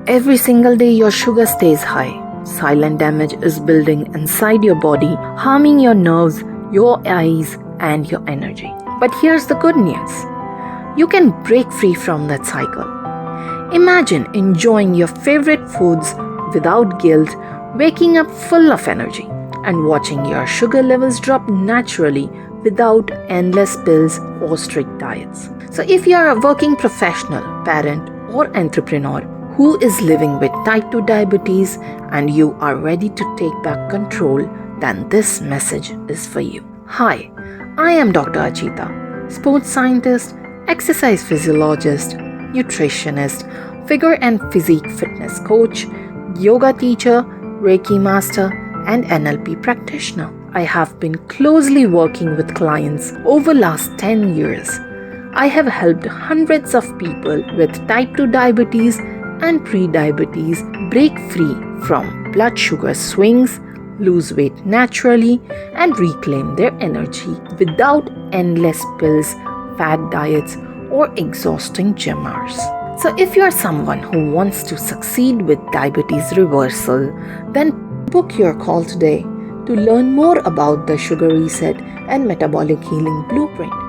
every single day your sugar stays high, silent damage is building inside your body, harming your nerves, your eyes, and your energy. But here's the good news. You can break free from that cycle. Imagine enjoying your favorite foods without guilt, waking up full of energy, and watching your sugar levels drop naturally without endless pills or strict diets. So if you are a working professional, parent, or entrepreneur who is living with type 2 diabetes and you are ready to take back control, then this message is for you. Hi, I am Dr. Achita, sports scientist, exercise physiologist, nutritionist, figure and physique fitness coach, yoga teacher, Reiki master, and NLP practitioner. I have been closely working with clients over last 10 years. I have helped hundreds of people with type 2 diabetes and pre-diabetes break free from blood sugar swings, lose weight naturally, and reclaim their energy without endless pills, fad diets, or exhausting gym hours. So if you are someone who wants to succeed with diabetes reversal, then book your call today to learn more about the Sugar Reset and Metabolic Healing Blueprint.